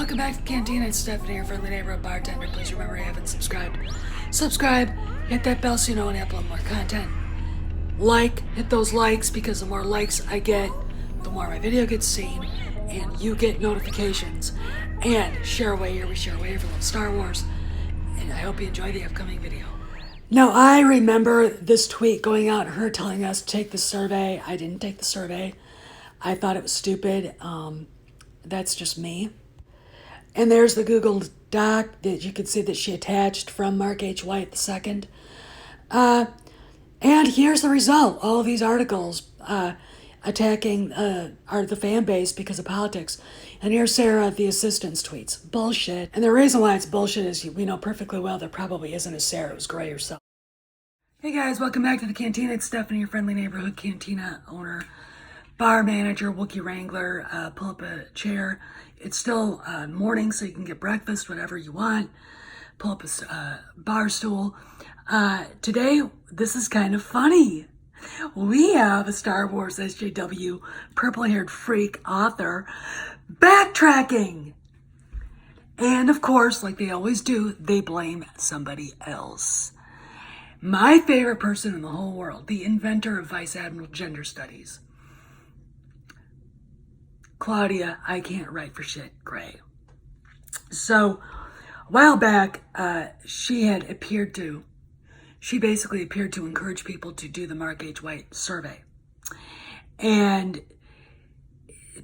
welcome back to Cantina. It's Stephanie, your friendly neighborhood bartender. Please remember you haven't subscribed. Subscribe, hit that bell so you know when I upload more content. Hit those likes, because the more likes I get, the more my video gets seen, and you get notifications. And share away here, we share away for little Star Wars. And I hope you enjoy the upcoming video. Now, I remember this tweet going out, her telling us to take the survey. I didn't take the survey. I thought it was stupid. That's just me. And there's the Google Doc that you can see that she attached from Mark H. White II. And here's the result. All of these articles attacking the fan base because of politics. And here's Sarah, the assistant's tweets. Bullshit. And the reason why it's bullshit is we know perfectly well there probably isn't a Sarah. It was Grey herself. Hey guys, welcome back to the Cantina. It's Stephanie, your friendly neighborhood Cantina owner, bar manager, Wookiee Wrangler. Pull up a chair. It's still morning, so you can get breakfast, whatever you want. Pull up a bar stool. Today, this is kind of funny. We have a Star Wars SJW purple-haired freak author backtracking. And of course, like they always do, they blame somebody else. My favorite person in the whole world, the inventor of Vice Admiral Gender Studies, Claudia, I can't write for shit, Grey. So, a while back, she basically appeared to encourage people to do the Mark H. White survey. And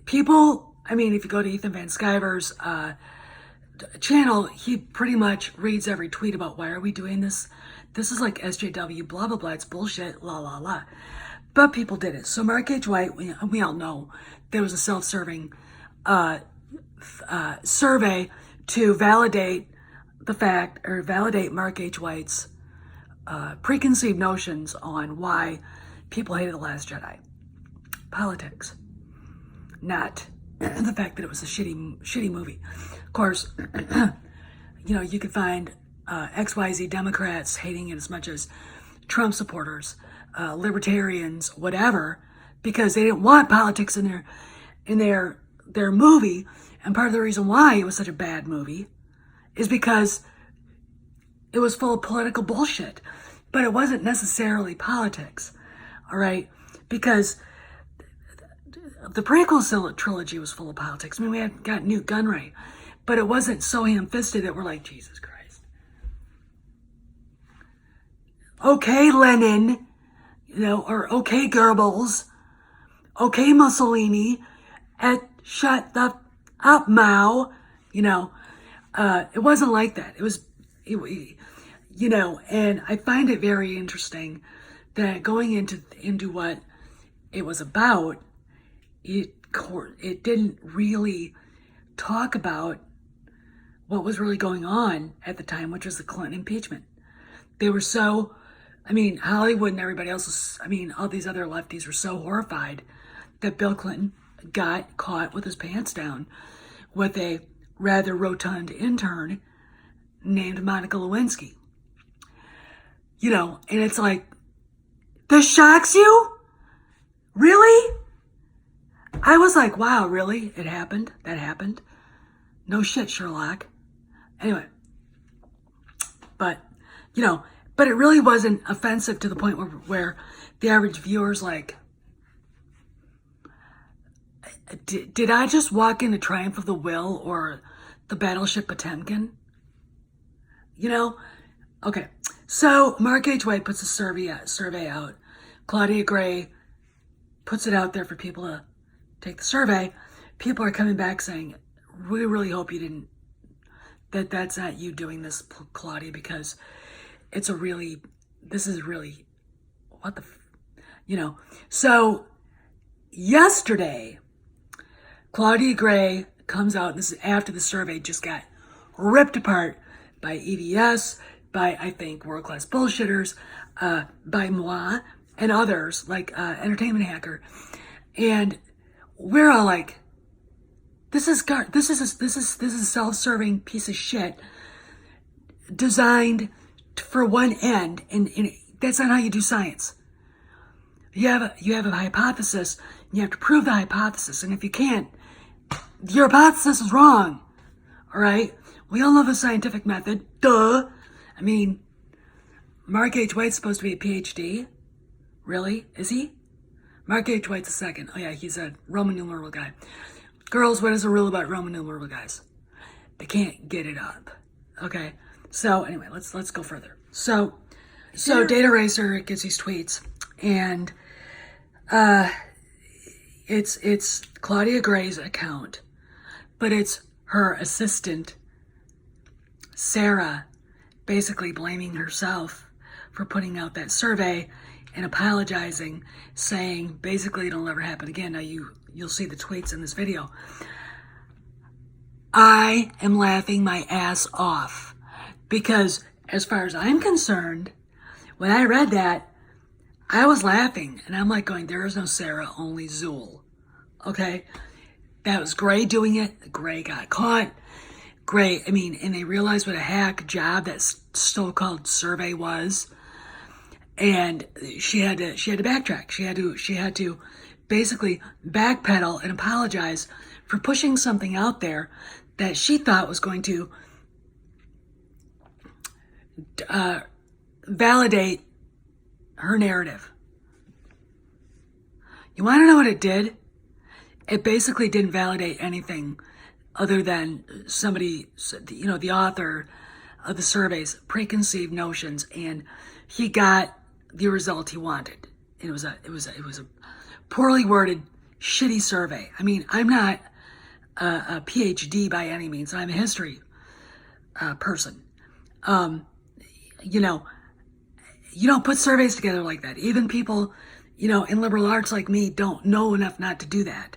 people, if you go to Ethan Van Sciver's channel, he pretty much reads every tweet about why are we doing this? This is like SJW, blah, blah, blah, it's bullshit, la, la, la. But people did it. So Mark H. White, we all know there was a self-serving survey to validate Mark H. White's preconceived notions on why people hated The Last Jedi. Politics. Not the fact that it was a shitty movie. Of course, you could find XYZ Democrats hating it as much as Trump supporters, libertarians, whatever, because they didn't want politics in their movie. And part of the reason why it was such a bad movie is because it was full of political bullshit. But it wasn't necessarily politics, all right? Because the prequel trilogy was full of politics. We had got Newt Gunray, but it wasn't so ham-fisted that we're like, Jesus Christ. Okay, Lennon, or okay, Goebbels, okay, Mussolini, shut the up, Mao, it wasn't like that. And I find it very interesting that going into what it was about, it didn't really talk about what was really going on at the time, which was the Clinton impeachment. They were so, Hollywood and everybody else all these other lefties were so horrified that Bill Clinton got caught with his pants down with a rather rotund intern named Monica Lewinsky. And it's like, this shocks you? Really? I was like, wow, really? It happened? That happened? No shit, Sherlock. Anyway. But it really wasn't offensive to the point where the average viewer's like, did I just walk into Triumph of the Will or the Battleship Potemkin? Okay. So Mark H. White puts a survey out. Claudia Grey puts it out there for people to take the survey. People are coming back saying, we really hope you didn't, that's not you doing this, Claudia, because this is really, what the, So yesterday, Claudia Grey comes out, and this is after the survey just got ripped apart by EVS, by, I think, world-class bullshitters, by moi, and others, like Entertainment Hacker. And we're all like, this is a self-serving piece of shit designed for one end, and that's not how you do science. You have a hypothesis, and you have to prove the hypothesis, and if you can't, your hypothesis is wrong. All right? We all know the scientific method. Duh. I mean, Mark H. White's supposed to be a PhD. Really? Is he? Mark H. White's a second. Oh yeah, he's a Roman numeral guy. Girls, what is the rule about Roman numeral guys? They can't get it up. Okay? So anyway, let's go further. So Data Racer gets these tweets, and it's Claudia Grey's account, but it's her assistant, Sarah, basically blaming herself for putting out that survey and apologizing, saying basically it'll never happen again. Now you'll see the tweets in this video. I am laughing my ass off because as far as I'm concerned, when I read that, I was laughing and I'm like going, there is no Sarah, only Zool. Okay? That was Grey doing it. Grey got caught. Grey, I mean, and they realized what a hack job that so-called survey was. And she had to backtrack. She had to basically backpedal and apologize for pushing something out there that she thought was going to validate her narrative. You want to know what it did? It basically didn't validate anything other than somebody, the author of the surveys, preconceived notions, and he got the result he wanted. It was a poorly worded, shitty survey. I mean, I'm not a PhD by any means. I'm a history person. You don't put surveys together like that. Even people, in liberal arts like me don't know enough not to do that.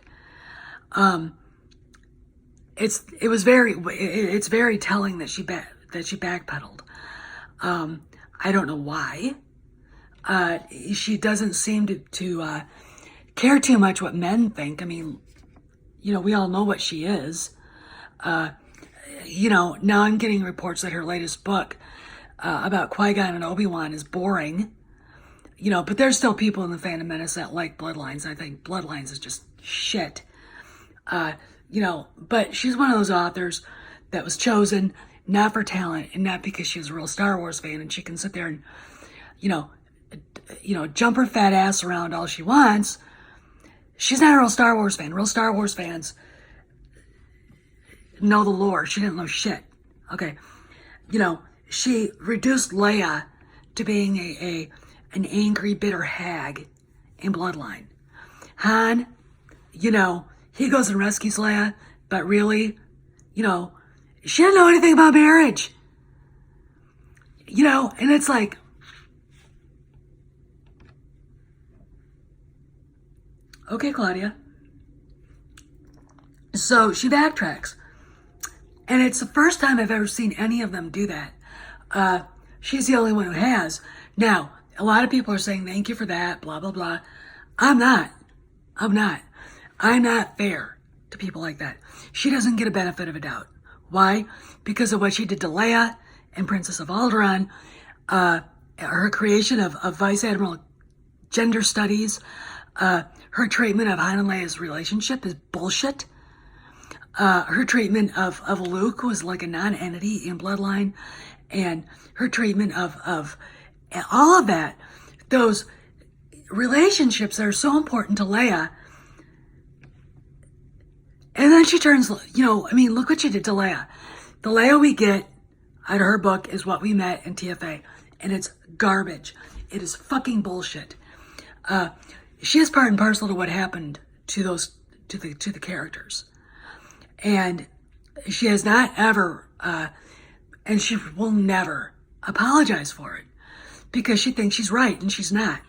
It's very telling that she backpedaled. I don't know why. She doesn't seem to care too much what men think. I mean, we all know what she is. Now I'm getting reports that her latest book about Qui-Gon and Obi-Wan is boring. But there's still people in the Phantom Menace that like Bloodlines. I think Bloodlines is just shit. But she's one of those authors that was chosen not for talent and not because she was a real Star Wars fan and she can sit there and, jump her fat ass around all she wants. She's not a real Star Wars fan. Real Star Wars fans know the lore. She didn't know shit. Okay. She reduced Leia to being an angry, bitter hag in Bloodline. Han, he goes and rescues Leia, but really, she didn't know anything about marriage. And it's like, okay, Claudia. So she backtracks. And it's the first time I've ever seen any of them do that. She's the only one who has. Now, a lot of people are saying, thank you for that, blah, blah, blah. I'm not fair to people like that. She doesn't get a benefit of a doubt. Why? Because of what she did to Leia and Princess of Alderaan, her creation of Vice Admiral gender studies, her treatment of Han and Leia's relationship is bullshit. Her treatment of Luke was like a non-entity in Bloodline, and her treatment of all of that, those relationships that are so important to Leia. And then she turns, look what she did to Leia. The Leia we get out of her book is what we met in TFA, and it's garbage. It is fucking bullshit. She is part and parcel to what happened to the characters. And she has not ever, and she will never apologize for it because she thinks she's right and she's not.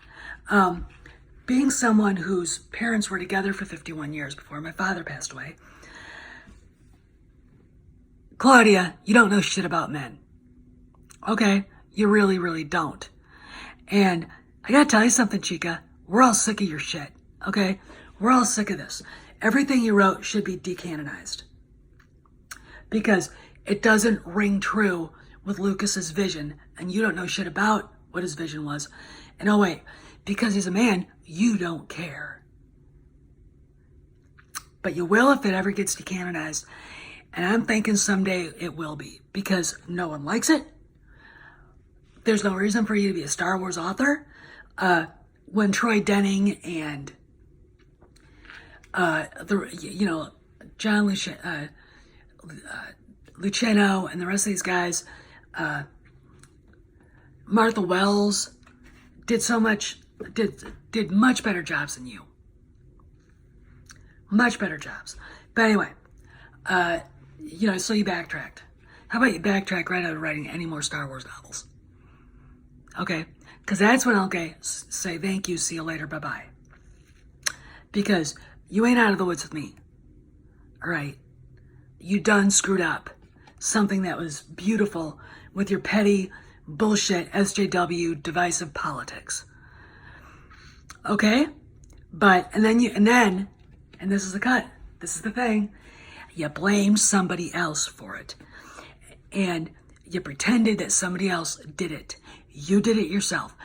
Being someone whose parents were together for 51 years before my father passed away, Claudia, you don't know shit about men. Okay? You really, really don't. And I gotta tell you something, Chica. We're all sick of your shit. Okay? We're all sick of this. Everything you wrote should be decanonized. Because it doesn't ring true with Lucas's vision, and you don't know shit about what his vision was. And oh wait, because he's a man, you don't care. But you will if it ever gets decanonized. And I'm thinking someday it will be, because no one likes it. There's no reason for you to be a Star Wars author. When Troy Denning and John Luceno and the rest of these guys, Martha Wells did much better jobs than you. Much better jobs. But anyway, so you backtracked. How about you backtrack right out of writing any more Star Wars novels? Okay? Because that's when I'll say thank you, see you later, bye-bye. Because you ain't out of the woods with me. All right? You done screwed up something that was beautiful with your petty bullshit SJW divisive politics. Okay? And this is the cut. This is the thing. You blamed somebody else for it. And you pretended that somebody else did it. You did it yourself.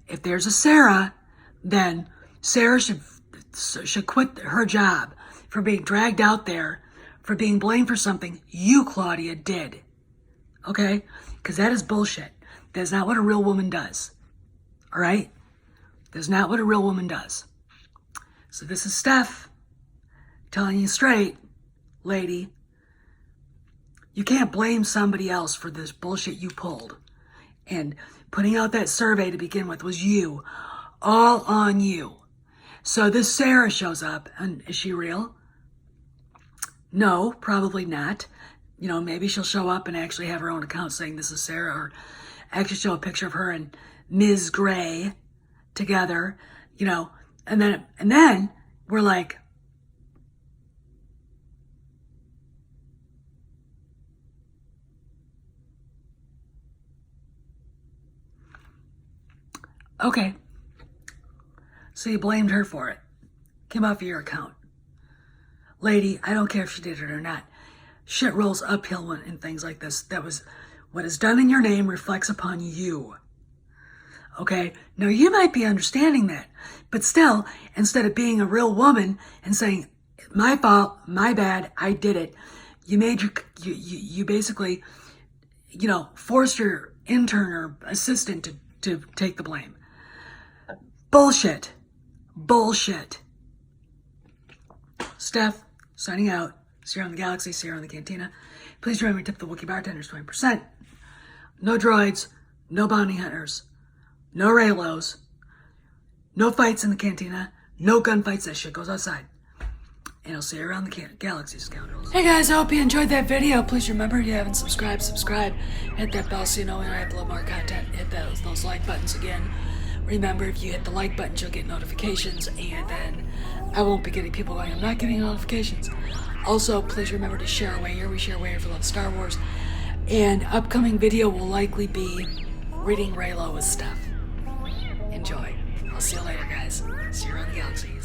If there's a Sarah, then Sarah should quit her job for being dragged out there, for being blamed for something you, Claudia, did. Okay? Because that is bullshit. That's not what a real woman does. All right? That's not what a real woman does. So this is Steph telling you straight, lady. You can't blame somebody else for this bullshit you pulled. And putting out that survey to begin with was you. All on you. So this Sarah shows up, and is she real? No, probably not. Maybe she'll show up and actually have her own account saying this is Sarah, or actually show a picture of her and Ms. Grey together, and then we're like, okay. So you blamed her for it. Came off of your account. Lady, I don't care if she did it or not. Shit rolls uphill in things like this. That was what is done in your name reflects upon you. Okay? Now you might be understanding that, but still, instead of being a real woman and saying, my fault, my bad, I did it, you basically, forced your intern or assistant to take the blame. Bullshit. Steph, signing out. See you on the Galaxy, see you on the Cantina. Please remember to tip the Wookiee bartenders 20%. No droids, no bounty hunters, no Raylos, no fights in the Cantina, no gunfights. That shit goes outside. And I'll see you around the Galaxy, scoundrels. Hey guys, I hope you enjoyed that video. Please remember, if you haven't subscribed. Hit that bell so you know when I upload more content. Hit those like buttons again. Remember, if you hit the like button, you'll get notifications, and then I won't be getting people going, I'm not getting notifications. Also, please remember to share away here. We share away here for love Star Wars. And upcoming video will likely be reading Raylo with Steph. Enjoy. I'll see you later, guys. See you around the galaxies.